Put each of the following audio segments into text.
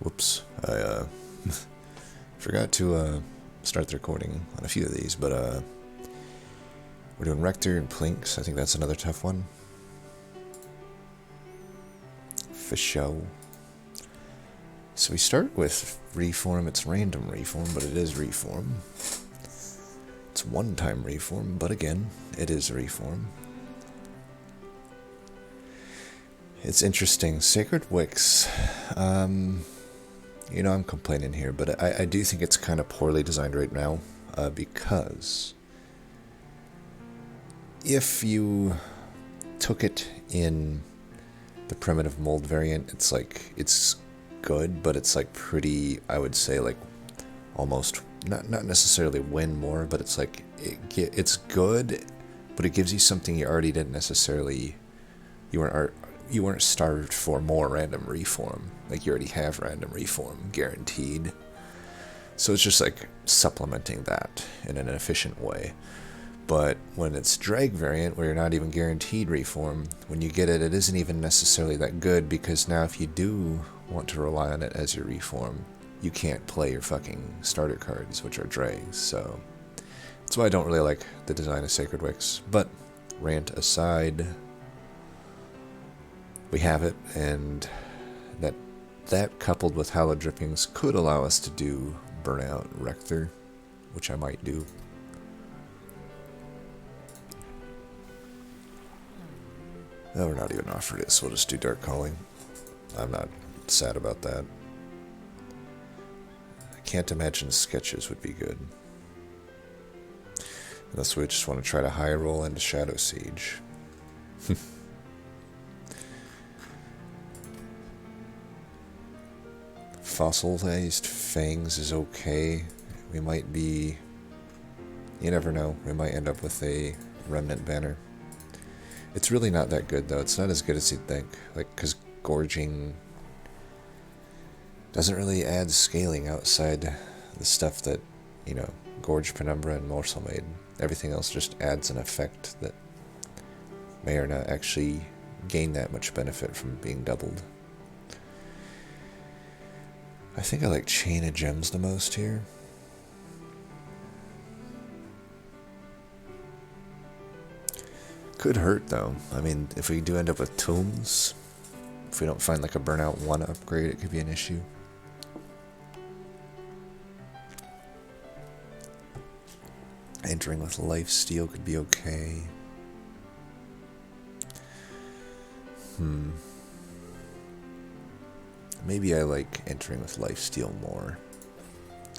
Whoops, I forgot to start the recording on a few of these, but we're doing Rector and Plinks. I think that's another tough one. For show. So we start with reform. It's random reform, but it is reform. It's one-time reform, but again, it is reform. It's interesting. Sacred Wicks. You know, I'm complaining here, but I do think it's kind of poorly designed right now, because if you took it in the primitive mold variant, it's like, it's good, but it's like pretty, I would say, like almost not necessarily win more, but it's like it's good, but it gives you something you already didn't necessarily, you weren't starved for more random reform. Like, you already have random reform guaranteed, so it's just like supplementing that in an efficient way. But when it's drag variant, where you're not even guaranteed reform, when you get it, it isn't even necessarily that good, because now if you do want to rely on it as your reform, you can't play your fucking starter cards, which are drags. So that's why I don't really like the design of Sacred Wicks. But rant aside, we have it, and that coupled with Hollow Drippings could allow us to do Burnout Rector, which I might do. No, we're not even offered it, so we'll just do Dark Calling. I'm not sad about that. I can't imagine sketches would be good. Unless we just want to try to high roll into Shadow Siege. Fossilized Fangs is okay. We might be... You never know. We might end up with a Remnant Banner. It's really not that good, though. It's not as good as you'd think. Like, because Gorging doesn't really add scaling outside the stuff that, you know, Gorge, Penumbra, and Morsel made. Everything else just adds an effect that may or not actually gain that much benefit from being doubled. I think I like Chain of Gems the most here. Could hurt, though. I mean, if we do end up with Tombs, if we don't find like a Burnout 1 upgrade, it could be an issue. Entering with Lifesteal could be okay. Maybe I like entering with Lifesteal more.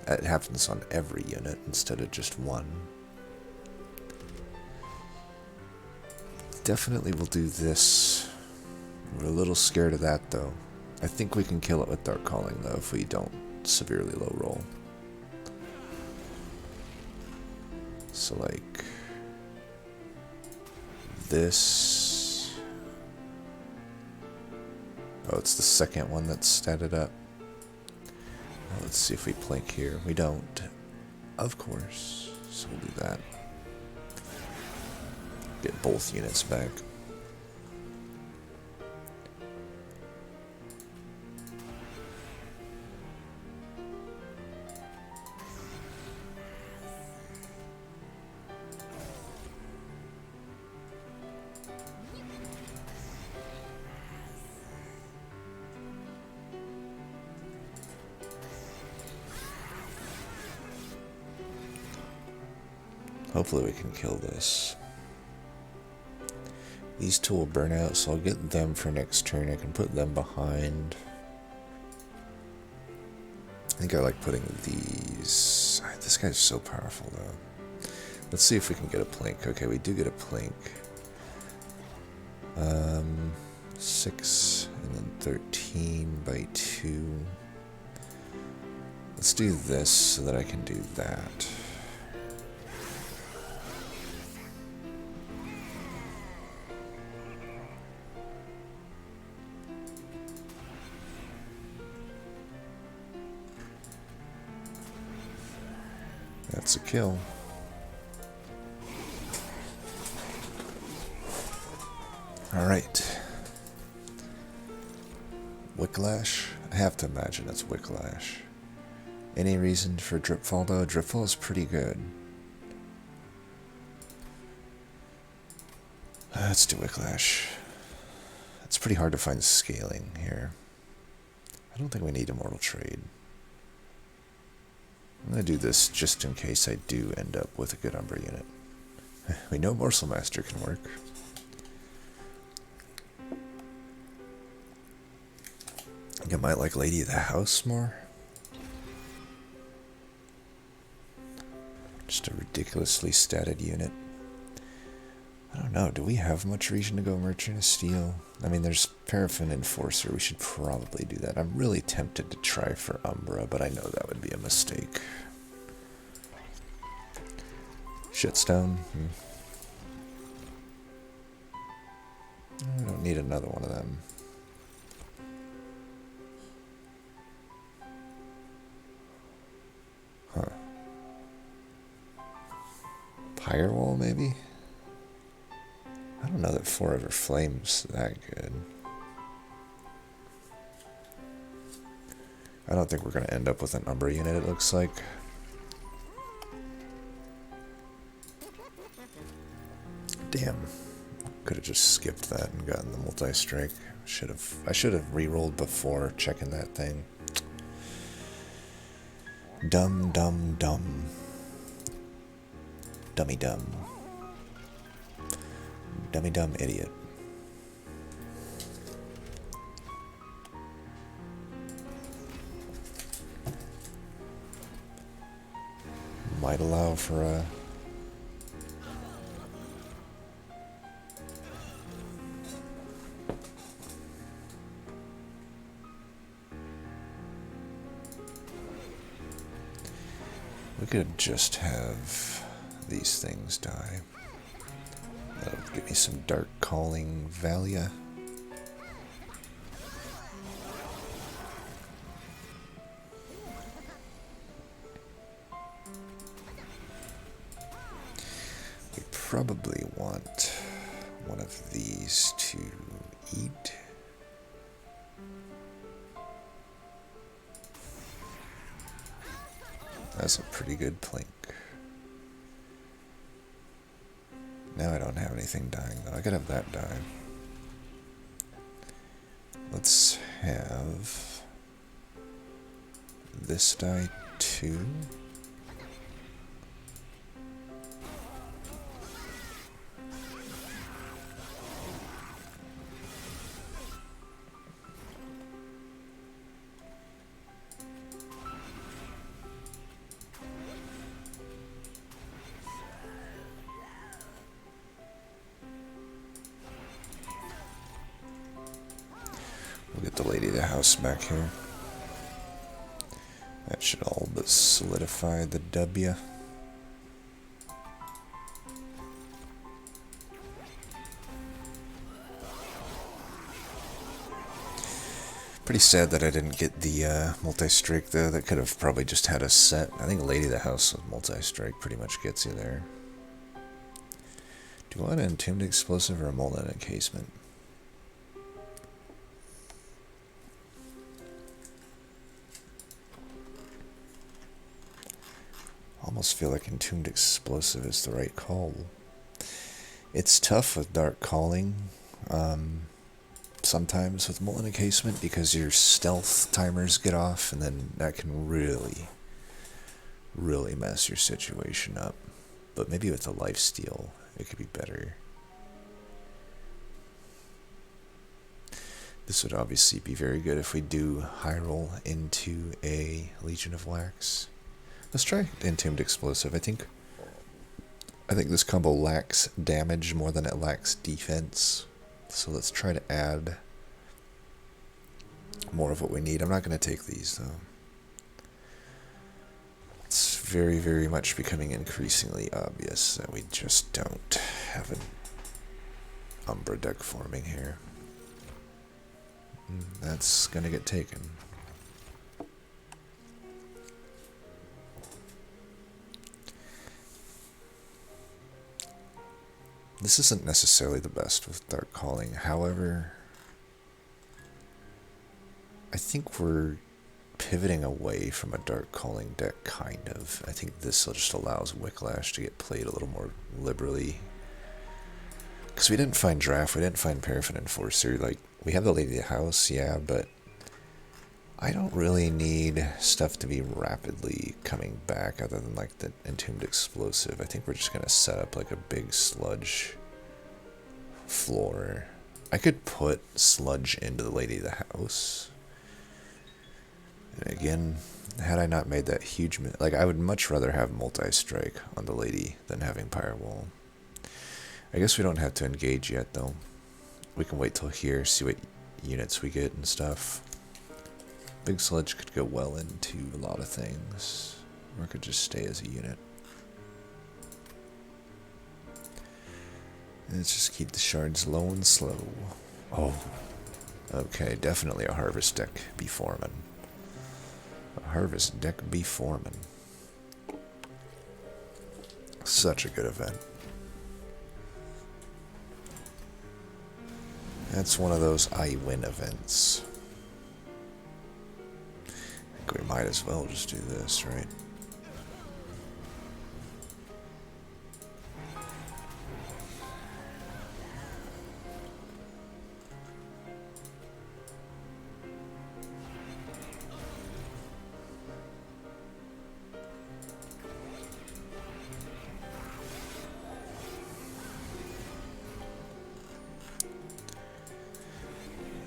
It happens on every unit instead of just one. Definitely will do this. We're a little scared of that, though. I think we can kill it with Dark Calling, though, if we don't severely low roll. So, like, this. Oh, it's the second one that's statted up. Well, let's see if we plink here. We don't. Of course. So we'll do that. Get both units back. Hopefully we can kill this. These two will burn out, so I'll get them for next turn. I can put them behind. I think I like putting these... This guy's so powerful, though. Let's see if we can get a plink. Okay, we do get a plink. 6 and then 13 by 2. Let's do this so that I can do that. That's a kill. Alright. Wickless. I have to imagine it's Wicklash. Any reason for Dripfall though? Dripfall is pretty good. Let's do Wicklash. It's pretty hard to find scaling here. I don't think we need Immortal Trade. I'm going to do this just in case I do end up with a good Umbra unit. We know Morsel Master can work. I think I might like Lady of the House more. Just a ridiculously statted unit. I don't know, do we have much reason to go Merchant of Steel? I mean, there's Paraffin Enforcer, we should probably do that. I'm really tempted to try for Umbra, but I know that would be a mistake. Shitstone? I don't need another one of them. Huh. Firewall, maybe? I don't know that Forever Flame's that good. I don't think we're going to end up with an Umbra unit, it looks like. Damn. Could have just skipped that and gotten the multi-strike. I should have re-rolled before checking that thing. Dumb, dumb, dumb. Dummy dumb. Dummy dumb idiot. Might allow for a... We could just have these things die. That'll give me some Dark Calling Valia. We probably want one of these to eat. That's a pretty good plink. Now I don't have anything dying though. I could have that die. Let's have this die too. We'll get the Lady of the House back here. That should all but solidify the W. Pretty sad that I didn't get the multi-strike though. That could have probably just had a set. I think Lady of the House with multi-strike pretty much gets you there. Do you want an Entombed Explosive or a Molten Encasement? Almost feel like Entombed Explosive is the right call. It's tough with Dark Calling, sometimes with Molten Encasement, because your stealth timers get off, and then that can really mess your situation up. But maybe with the lifesteal, it could be better. This would obviously be very good if we do high roll into a Legion of Wax. Let's try Entombed Explosive. I think this combo lacks damage more than it lacks defense. So let's try to add more of what we need. I'm not going to take these though. It's very, very much becoming increasingly obvious that we just don't have an Umbra deck forming here. That's going to get taken. This isn't necessarily the best with Dark Calling, however, I think we're pivoting away from a Dark Calling deck, kind of. I think this just allows Wickless to get played a little more liberally. Because we didn't find Draft, we didn't find Paraffin Enforcer. Like, we have the Lady of the House, yeah, but I don't really need stuff to be rapidly coming back other than like the Entombed Explosive. I think we're just going to set up like a big Sludge floor. I could put Sludge into the Lady of the House. And again, had I not made that huge... Like, I would much rather have Multi-Strike on the Lady than having Firewall. I guess we don't have to engage yet, though. We can wait till here, see what units we get and stuff. Big Sludge could go well into a lot of things, or it could just stay as a unit. And let's just keep the shards low and slow. Oh, okay, definitely a Harvest deck be forming. A Harvest deck be forming. Such a good event. That's one of those I win events. I think we might as well just do this, right?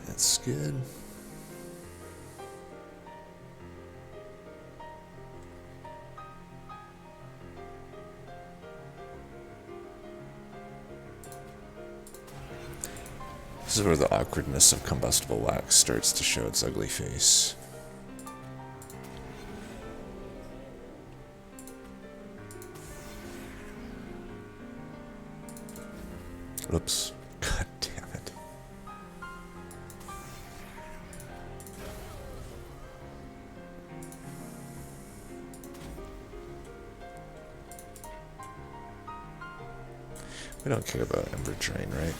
That's good. This is where the awkwardness of combustible wax starts to show its ugly face. Oops. God damn it. We don't care about Ember Drain, right?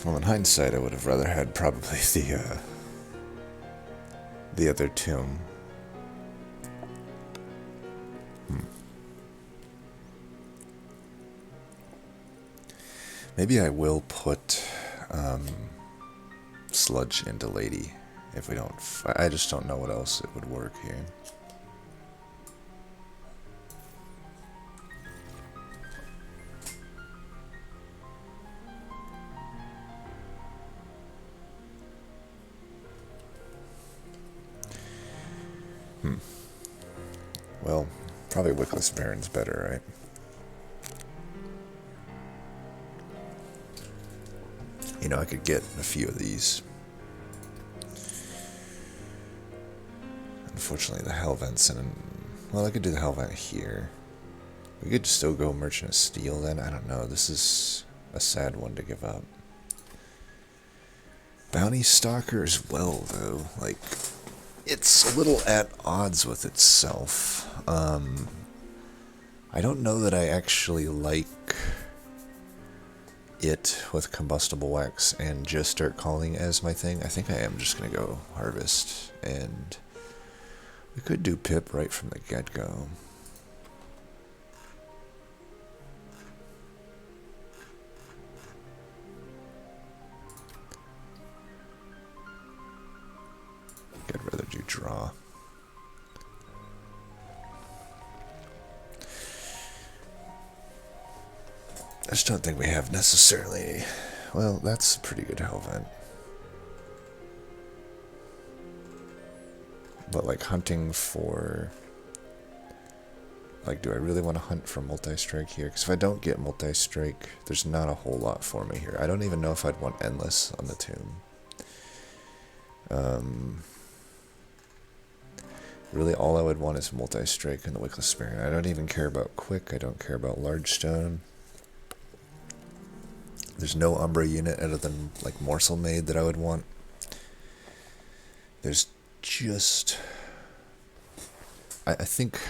Well, in hindsight, I would have rather had probably the other tomb. Maybe I will put Sludge into Lady if we don't. I just don't know what else it would work here. Well, probably Wickless Baron's better, right? You know, I could get a few of these. Unfortunately, the Hell Vent's in... Well, I could do the Hell Vent here. We could still go Merchant of Steel then. I don't know. This is a sad one to give up. Bounty Stalker as well, though. Like, it's a little at odds with itself. I don't know that I actually like it with Combustible Wax and just start calling as my thing. I think I am just going to go Harvest, and we could do Pip right from the get-go. I'd rather do draw. I just don't think we have necessarily... Well, that's a pretty good Hellvent. But like hunting for Like, do I really want to hunt for multi-strike here? Because if I don't get multi-strike, there's not a whole lot for me here. I don't even know if I'd want endless on the tomb. Really, all I would want is multi-strike and the Wickless Spear. I don't even care about quick. I don't care about large stone. There's no Umbra unit other than like Morsel Maid that I would want. There's just... I think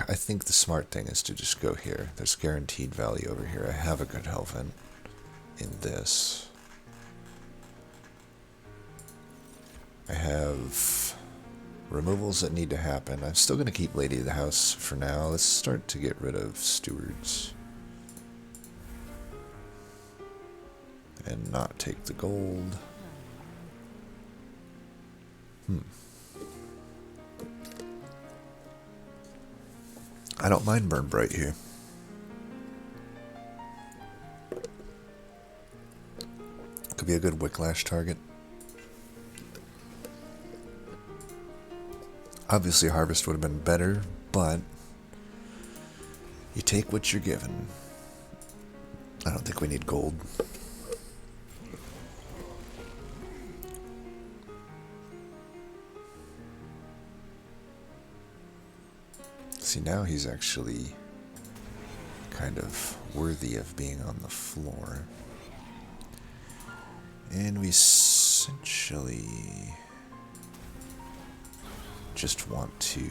the smart thing is to just go here. There's guaranteed value over here. I have a good Helvent in this. I have removals that need to happen. I'm still going to keep Lady of the House for now. Let's start to get rid of Stewards. And not take the gold. I don't mind Burn Bright here. Could be a good Wicklash target. Obviously Harvest would have been better, but you take what you're given. I don't think we need gold. See, now he's actually kind of worthy of being on the floor. And we essentially just want to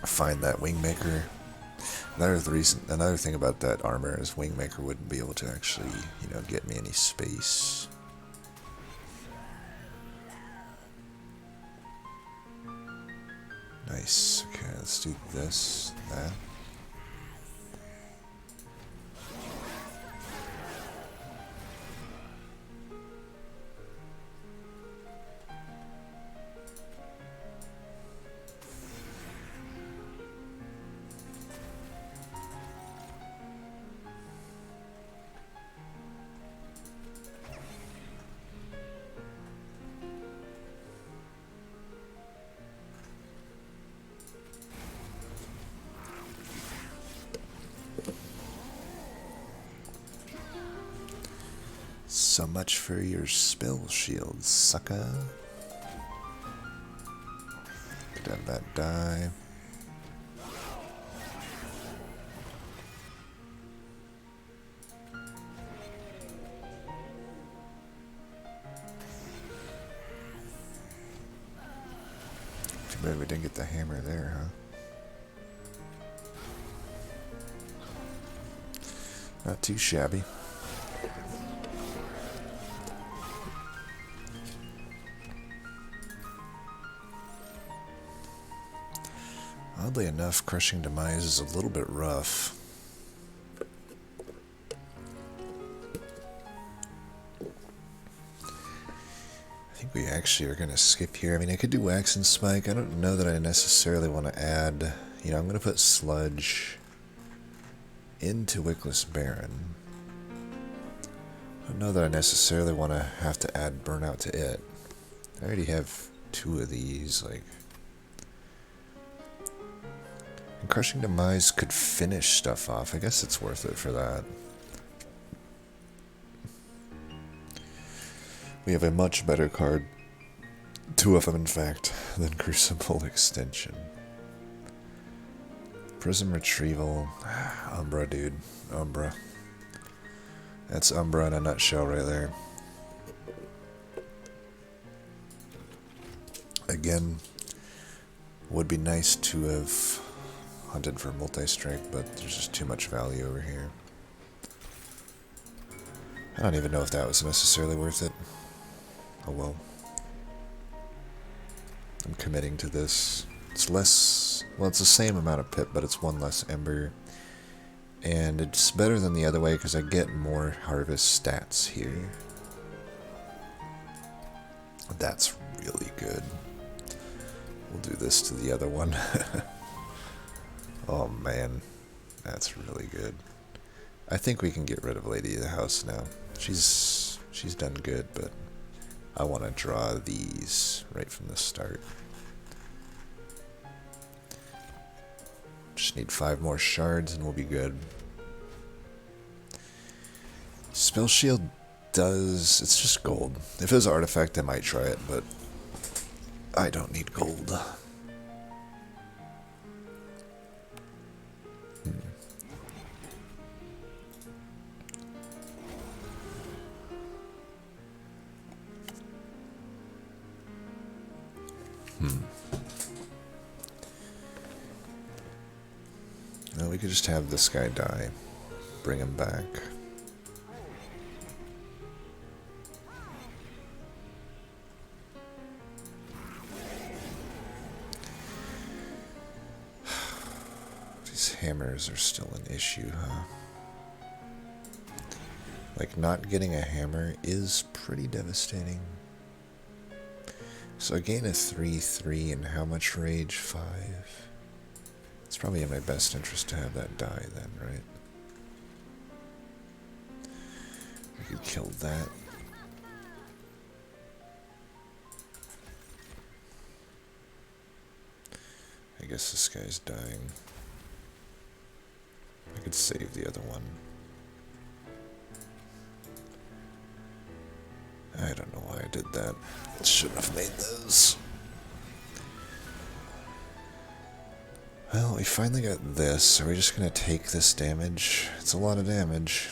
find that Wingmaker. Another thing about that armor is Wingmaker wouldn't be able to actually, get me any space. Nice. Okay, let's do this, that. So much for your spell shield, sucker. Could have that die. Too bad we didn't get the hammer there, huh? Not too shabby. Oddly enough, Crushing Demise is a little bit rough. I think we actually are going to skip here. I mean, I could do Wax and Spike. I don't know that I necessarily want to add... I'm going to put Sludge into Wickless Baron. I don't know that I necessarily want to have to add Burnout to it. I already have 2 of these, like... And Crushing Demise could finish stuff off. I guess it's worth it for that. We have a much better card, 2 of them in fact, than Crucible Extension. Prism Retrieval. Umbra, dude. Umbra. That's Umbra in a nutshell right there. Again, would be nice to have hunted for multi-strike, but there's just too much value over here. I don't even know if that was necessarily worth it. Oh well. I'm committing to this. It's less... Well, it's the same amount of pip, but it's 1 less ember. And it's better than the other way because I get more harvest stats here. That's really good. We'll do this to the other one. Oh man, that's really good. I think we can get rid of Lady of the House now. She's done good, but I want to draw these right from the start. Just need 5 more shards and we'll be good. Spell shield does... It's just gold. If it was artifact, I might try it, but I don't need gold. No, we could just have this guy die. Bring him back. These hammers are still an issue, huh? Like, not getting a hammer is pretty devastating. So I gain a 3/3 and how much rage? 5. It's probably in my best interest to have that die then, right? We could kill that. I guess this guy's dying. I could save the other one. I don't know why I did that. Shouldn't have made those. Well, we finally got this. Are we just gonna take this damage? It's a lot of damage.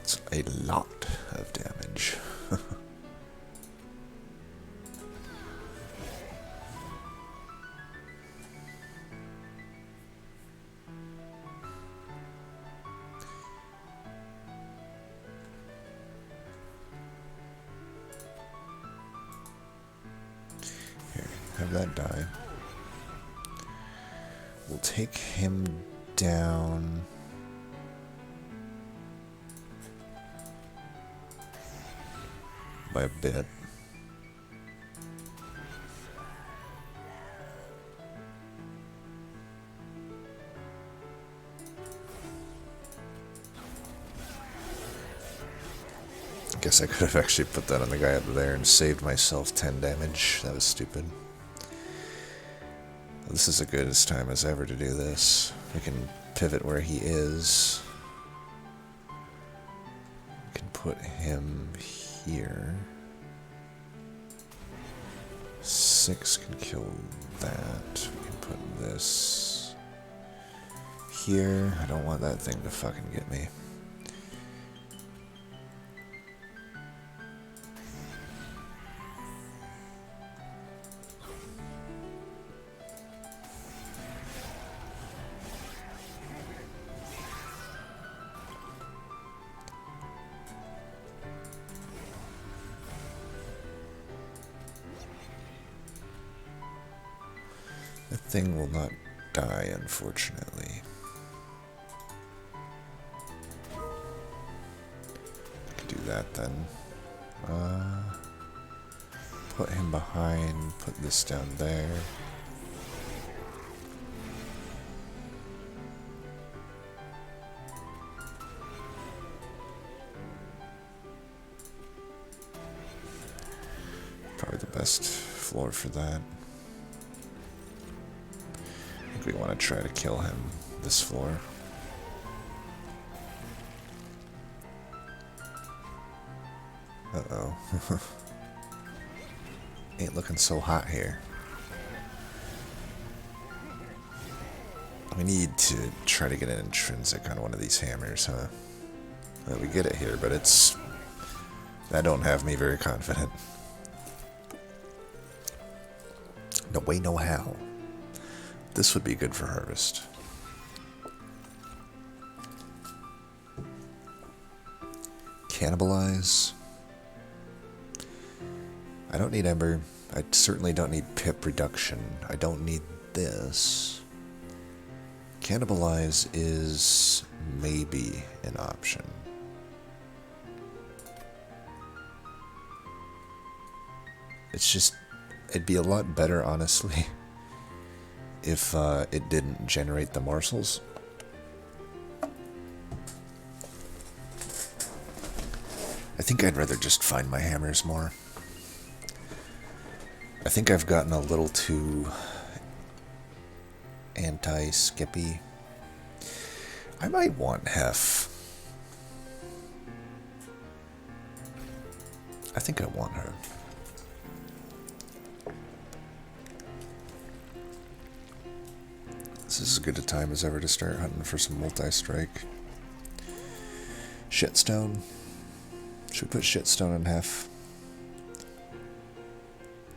It's a lot of damage. Have that die. We'll take him down. By a bit. Guess I could have actually put that on the guy up there and saved myself 10 damage. That was stupid. This is as good as time as ever to do this. We can pivot where he is. We can put him here. 6 can kill that. We can put this here. I don't want that thing to fucking get me. The thing will not die, unfortunately. I could do that then. Put him behind, put this down there. Probably the best floor for that. I think we want to try to kill him this floor. Uh-oh. Ain't looking so hot here. We need to try to get an intrinsic on one of these hammers, huh? Well, we get it here, but it's... That don't have me very confident. No way, no how. This would be good for harvest. Cannibalize. I don't need Ember. I certainly don't need pip reduction. I don't need this. Cannibalize is maybe an option. It's just, it'd be a lot better, honestly, if it didn't generate the morsels. I think I'd rather just find my hammers more. I think I've gotten a little too anti-skippy. I might want Heph. I think I want her. This is as good a time as ever to start hunting for some multi-strike. Shitstone. Should we put shitstone in Heph?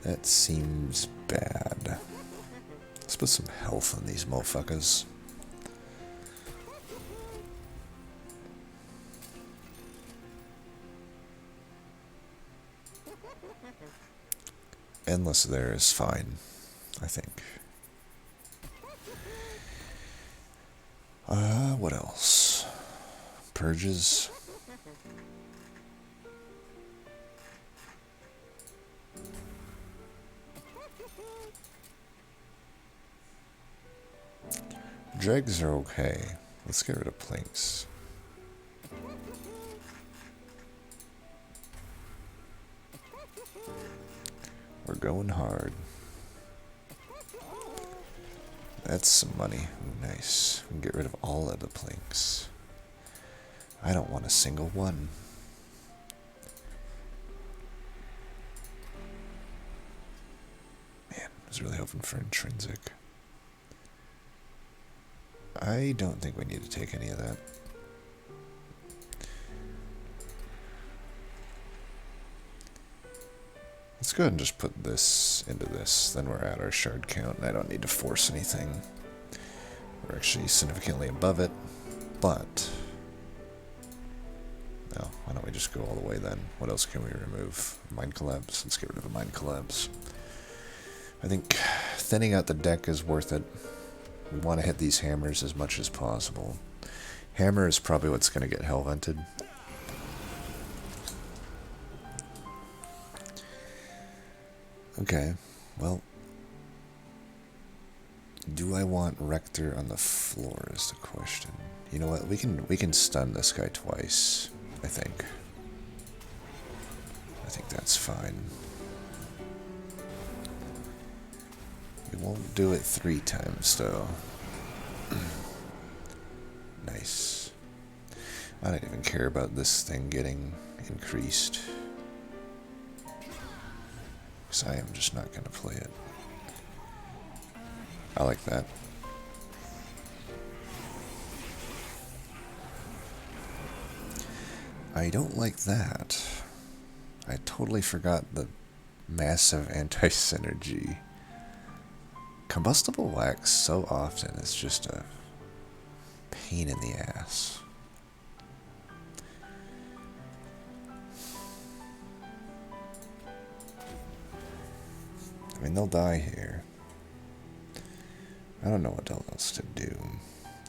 That seems bad. Let's put some health on these motherfuckers. Endless there is fine, I think. What else? Purges. Dregs are okay. Let's get rid of planks. We're going hard. That's some money. Ooh, nice. We can get rid of all of the planks. I don't want a single one. Man, I was really hoping for intrinsic. I don't think we need to take any of that. Let's go ahead and just put this into this, then we're at our shard count, and I don't need to force anything. We're actually significantly above it, but... no, why don't we just go all the way then? What else can we remove? Mind collapse? Let's get rid of a mind collapse. I think thinning out the deck is worth it. We want to hit these hammers as much as possible. Hammer is probably what's going to get hell vented. Okay, well, do I want Rector on the floor is the question. You know what, we can stun this guy twice, I think. I think that's fine. We won't do it 3 times, though. Nice. I don't even care about this thing getting increased. I am just not going to play it. I like that. I don't like that. I totally forgot the massive anti-synergy. Combustible wax so often is just a pain in the ass. I mean, they'll die here. I don't know what else to do.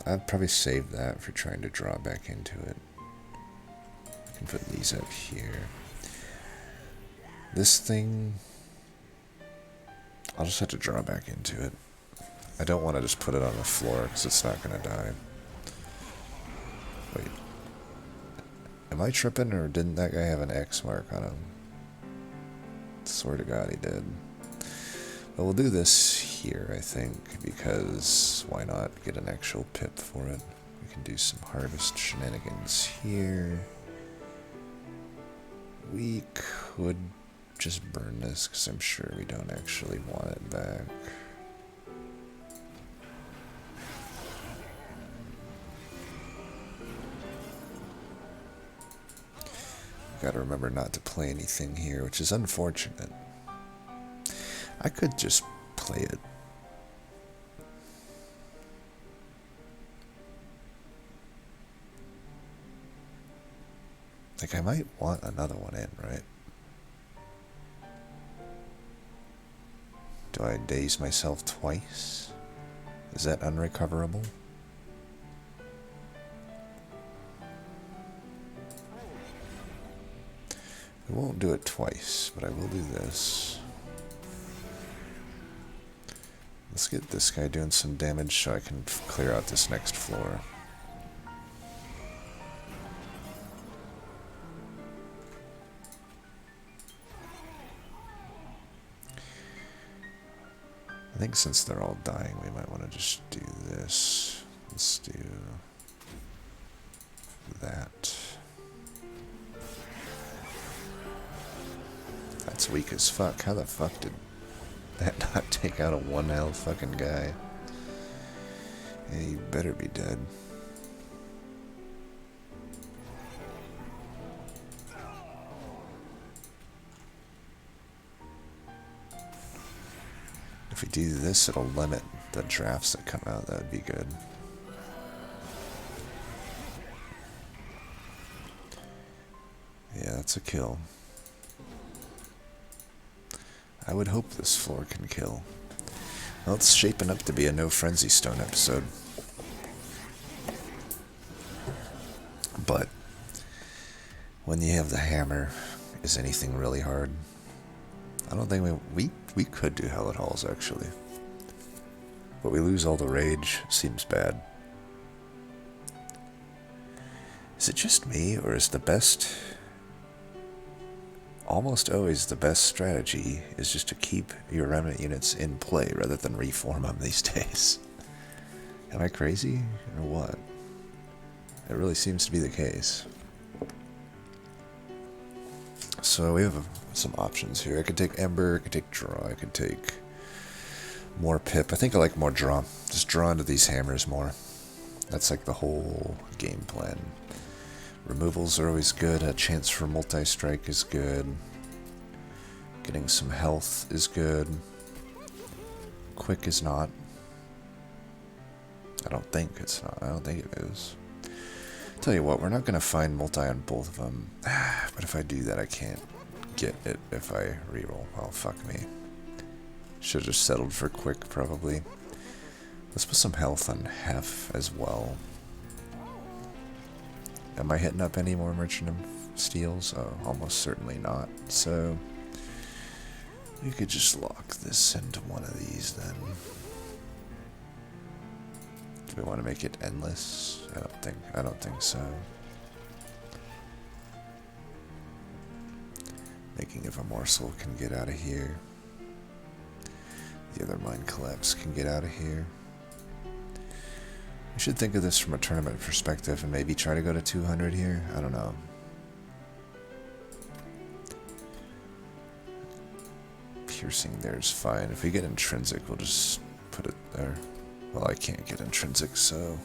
I'd probably save that for trying to draw back into it. I can put these up here. This thing, I'll just have to draw back into it. I don't want to just put it on the floor because it's not going to die. Wait. Am I tripping, or didn't that guy have an X mark on him? Swear to God he did. But we'll do this here, I think, because why not get an actual pip for it? We can do some harvest shenanigans here. We could just burn this, because I'm sure we don't actually want it back. Gotta remember not to play anything here, which is unfortunate. I could just play it. Like, I might want another one in, right? Do I daze myself twice? Is that unrecoverable? I won't do it twice, but I will do this. Let's get this guy doing some damage so I can clear out this next floor. I think since they're all dying, we might want to just do this. Let's do that. That's weak as fuck. How the fuck did that not take out a 1 health fucking guy? Yeah, you better be dead. If we do this, it'll limit the drafts that come out. That would be good. Yeah, that's a kill. I would hope this floor can kill. Well, it's shaping up to be a no Frenzystone episode. But when you have the hammer, is anything really hard? I don't think we could do Hell at Halls, actually. But we lose all the rage. Seems bad. Is it just me, or is the best... almost always the best strategy is just to keep your remnant units in play rather than reform them these days? Am I crazy, or what? It really seems to be the case. So we have some options here. I could take Ember, I could take Draw, I could take more Pip. I think I like more Draw. Just draw into these hammers more. That's like the whole game plan. Removals are always good. A chance for multi-strike is good. Getting some health is good. Quick is not. I don't think it's not. I don't think it is. Tell you what, we're not going to find multi on both of them. But if I do that, I can't get it if I reroll. Oh, fuck me. Should have just settled for quick, probably. Let's put some health on Heph as well. Am I hitting up any more Merchant of Steels? Oh, almost certainly not. So, we could just lock this into one of these then. Do we want to make it endless? I don't think so. Making if a morsel can get out of here. The other Mind Collapse can get out of here. We should think of this from a tournament perspective and maybe try to go to 200 here. I don't know. Piercing there is fine. If we get intrinsic, we'll just put it there. Well, I can't get intrinsic, so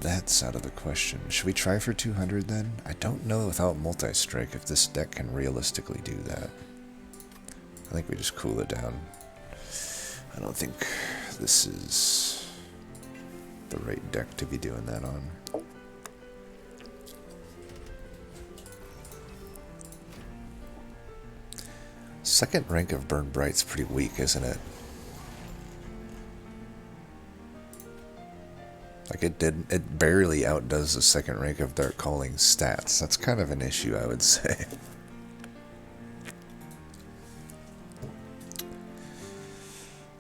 that's out of the question. Should we try for 200 then? I don't know without multi-strike if this deck can realistically do that. I think we just cool it down. I don't think this is the right deck to be doing that on. Second rank of Burn Bright's pretty weak, isn't it? Like it barely outdoes the second rank of Dark Calling stats. That's kind of an issue, I would say.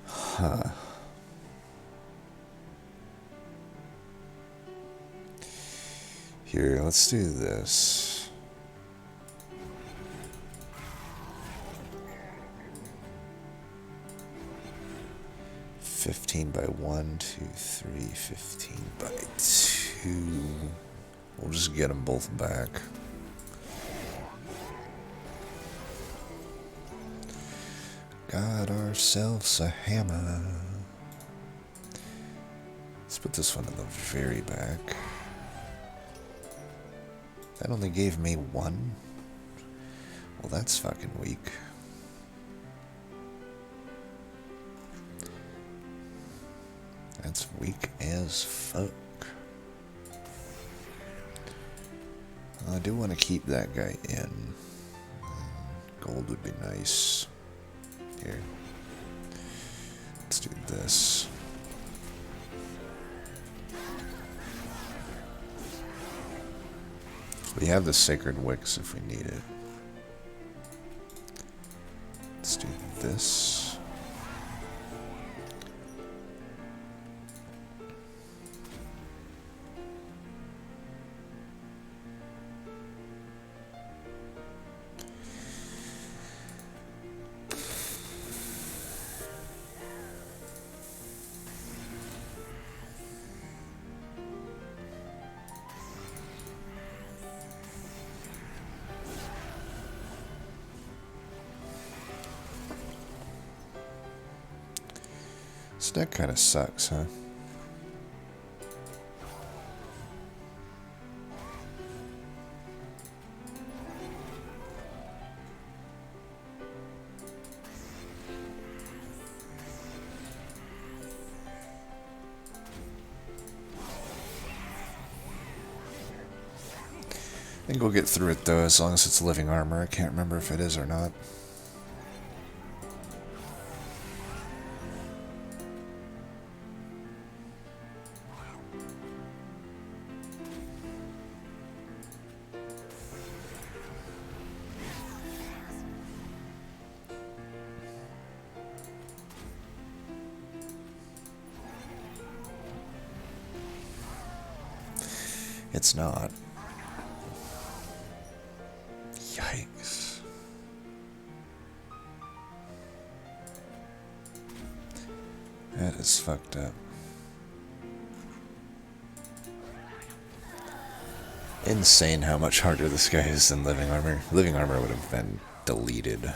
Huh. Here, let's do this. $15 by 1, 2, 3, $15 by 2. We'll just get them both back. Got ourselves a hammer. Let's put this one in the very back. That only gave me 1. Well, that's fucking weak. That's weak as fuck. I do want to keep that guy in. Gold would be nice. Here. Let's do this. We have the Sacred Wicks if we need it. Let's do this. This deck kind of sucks, huh? I think we'll get through it though, as long as it's living armor. I can't remember if it is or not. It's not. Yikes. That is fucked up. Insane how much harder this guy is than living armor. Living armor would have been deleted.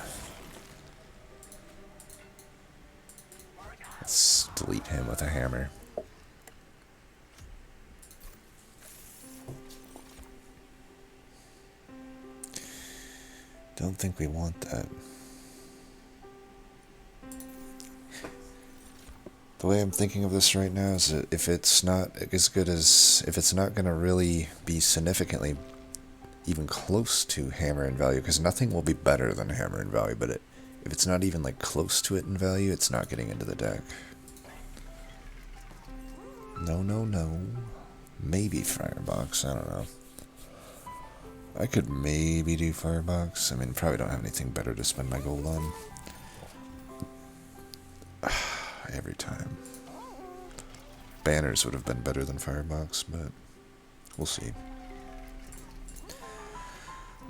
Let's delete him with a hammer. Don't think we want that. The way I'm thinking of this right now is that if it's not as good as, if it's not going to really be significantly even close to hammer in value, because nothing will be better than hammer in value, but if it's not even like close to it in value, it's not getting into the deck. No, no, no. Maybe Firebox, I don't know. I could maybe do Firebox. I mean, probably don't have anything better to spend my gold on. Every time. Banners would have been better than Firebox, but we'll see.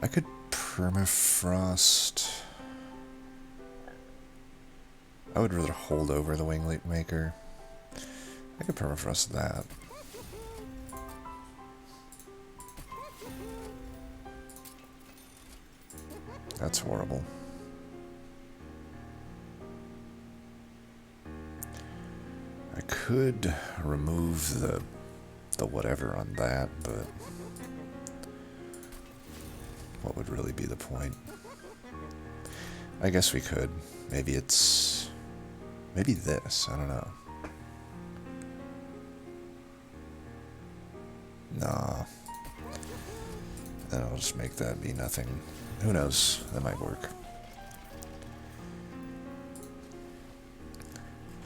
I could Permafrost. I would rather hold over the Wickless. I could Permafrost that. That's horrible. I could remove the whatever on that, but what would really be the point? I guess we could. Maybe it's... maybe this. I don't know. Nah. Then I'll just make that be nothing. Who knows? That might work.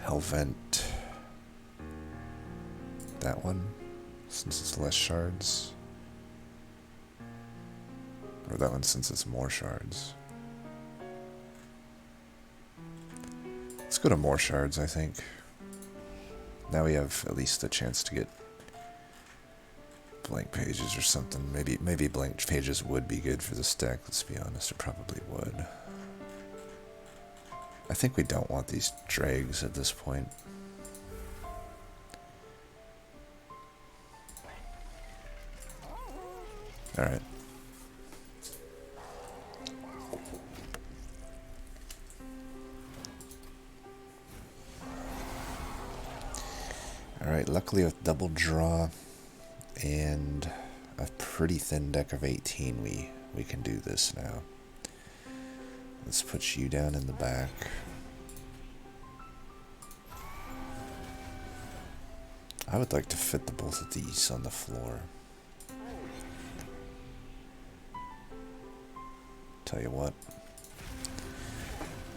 Hellvent. That one, since it's less shards. Or that one since it's more shards. Let's go to more shards, I think. Now we have at least a chance to get blank pages or something. Maybe blank pages would be good for this deck, let's be honest, it probably would. I think we don't want these dregs at this point. Alright. Alright, luckily with double draw and a pretty thin deck of 18, we can do this now. Let's put you down in the back. I would like to fit the both of these on the floor. Tell you what.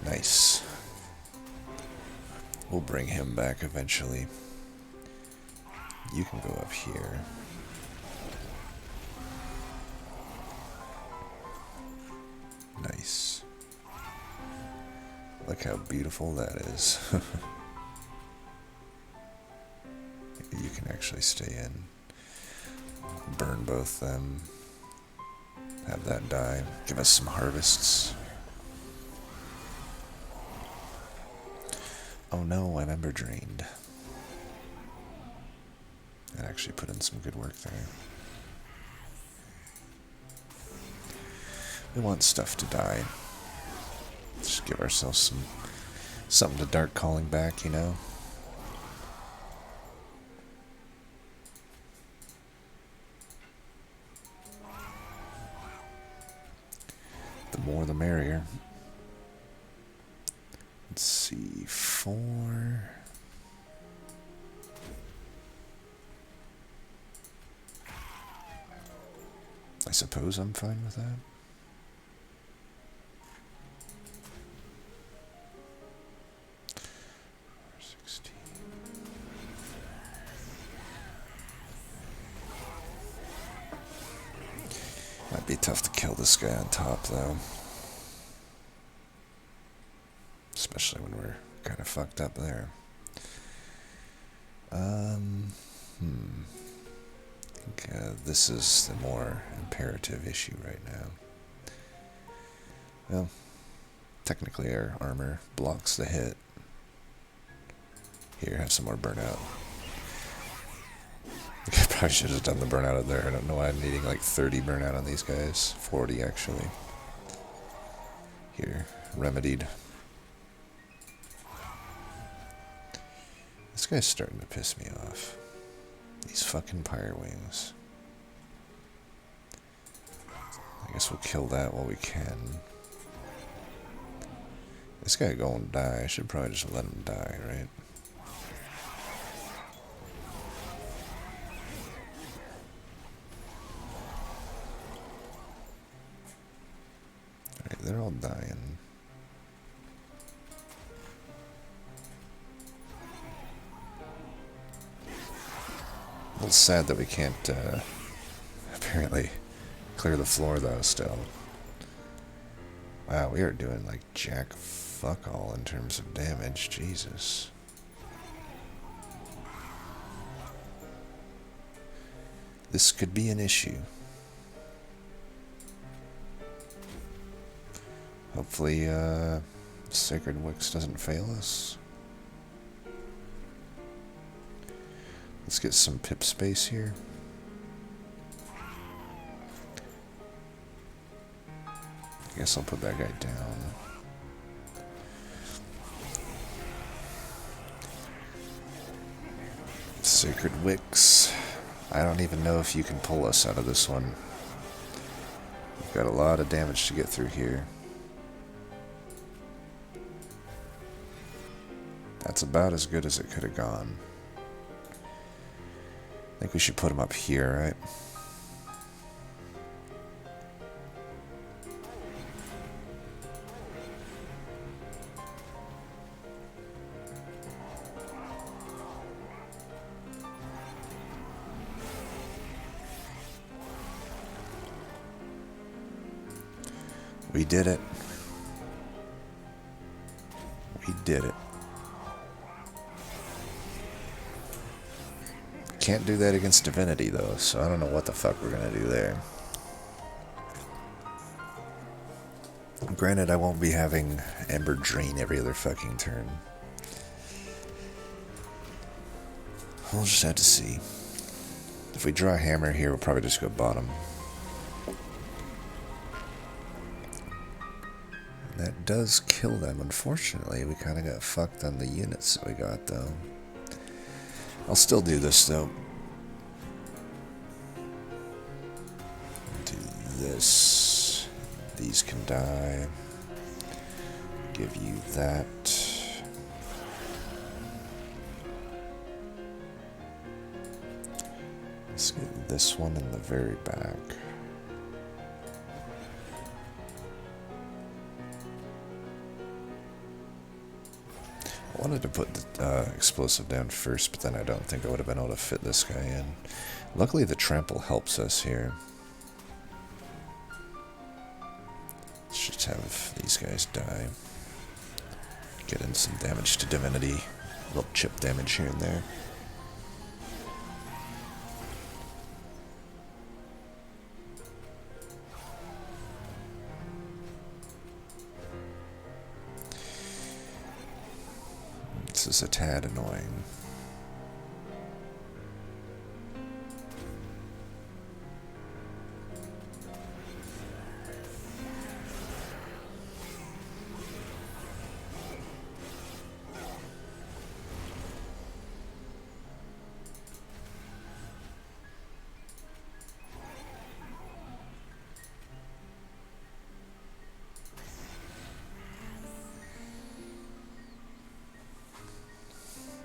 Nice. We'll bring him back eventually. You can go up here. Nice. Look how beautiful that is. You can actually stay in. Burn both them. Have that die. Give us some harvests. Oh no, I'm ember drained. That actually put in some good work there. We want stuff to die. Just give ourselves something to dark calling back, you know? more the merrier. Let's see, 4. I suppose I'm fine with that. Might be tough to kill this guy on top, though. Especially when we're kind of fucked up there. I think this is the more imperative issue right now. Well, technically our armor blocks the hit. Here, have some more burnout. I probably should have done the burnout out there. I don't know why I'm needing like 30 burnout on these guys. 40 actually. Here, remedied. This guy's starting to piss me off. These fucking pyre wings. I guess we'll kill that while we can. This guy gonna die. I should probably just let him die, right? Alright, they're all dying. A little sad that we can't, apparently, clear the floor, though, still. Wow, we are doing, like, jack fuck all in terms of damage. Jesus. This could be an issue. Hopefully, Sacred Wicks doesn't fail us. Let's get some pip space here. I guess I'll put that guy down. Sacred Wicks. I don't even know if you can pull us out of this one. We've got a lot of damage to get through here. That's about as good as it could have gone. I think we should put him up here, right? We did it. We did it. Can't do that against Divinity, though, so I don't know what the fuck we're gonna do there. Granted, I won't be having Ember Drain every other fucking turn. We'll just have to see. If we draw a hammer here, we'll probably just go bottom. That does kill them, unfortunately. We kind of got fucked on the units that we got, though. I'll still do this, though. Do this. These can die. Give you that. Let's get this one in the very back. I wanted to put the explosive down first, but then I don't think I would have been able to fit this guy in. Luckily, the trample helps us here. Let's just have these guys die. Get in some damage to Divinity. A little chip damage here and there. This is a tad annoying.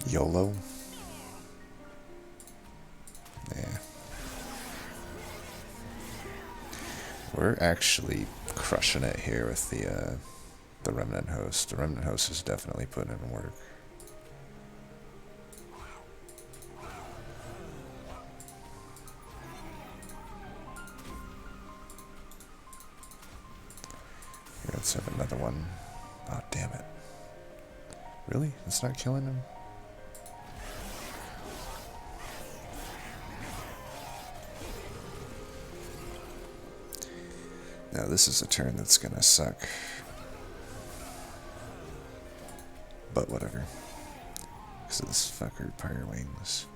YOLO? Yeah. We're actually crushing it here with the Remnant Host. The Remnant Host is definitely putting in work. Here, let's have another one. Oh, damn it. Really? It's not killing him? Now this is a turn that's gonna suck. But whatever. Because of this fucker, Pyre Wings.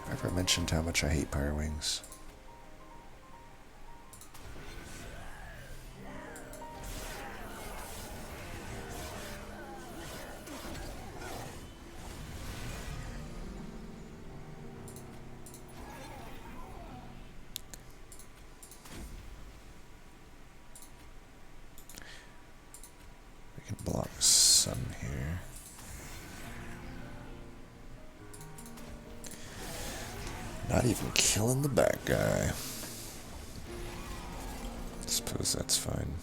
Have I ever mentioned how much I hate Pyre Wings? We can block Sun here. Not even killing the back guy. Suppose that's fine.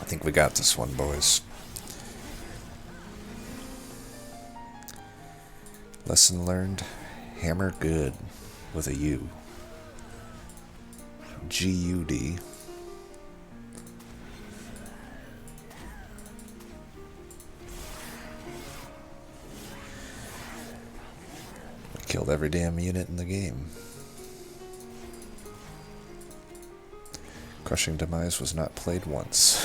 I think we got this one, boys. Lesson learned, hammer good with a U. G-U-D. We killed every damn unit in the game. Crushing Demise was not played once.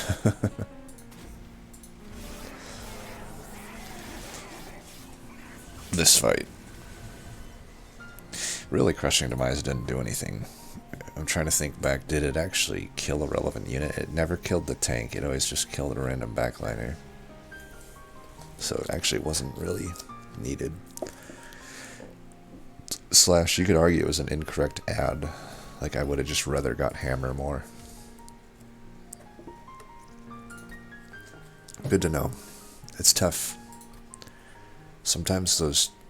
This fight. Really, Crushing Demise didn't do anything. I'm trying to think back, did it actually kill a relevant unit? It never killed the tank, it always just killed a random backliner. So it actually wasn't really needed. Slash, you could argue it was an incorrect ad. Like, I would have just rather got Hammer more. Good to know. It's tough. Sometimes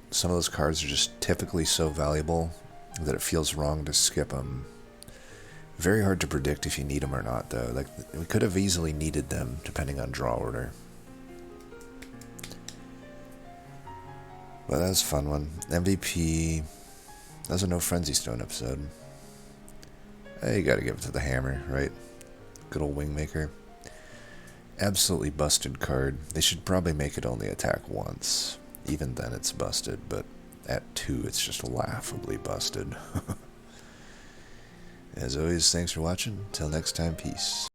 some of those cards are just typically so valuable that it feels wrong to skip them. Very hard to predict if you need them or not, though. Like, we could have easily needed them depending on draw order. But that was a fun one. MVP. That was a no Frenzystone episode. Hey, you gotta give it to the hammer, right? Good old Wingmaker. Absolutely busted card. They should probably make it only attack once. Even then it's busted, but at 2 it's just laughably busted. As always, thanks for watching. Till next time, peace.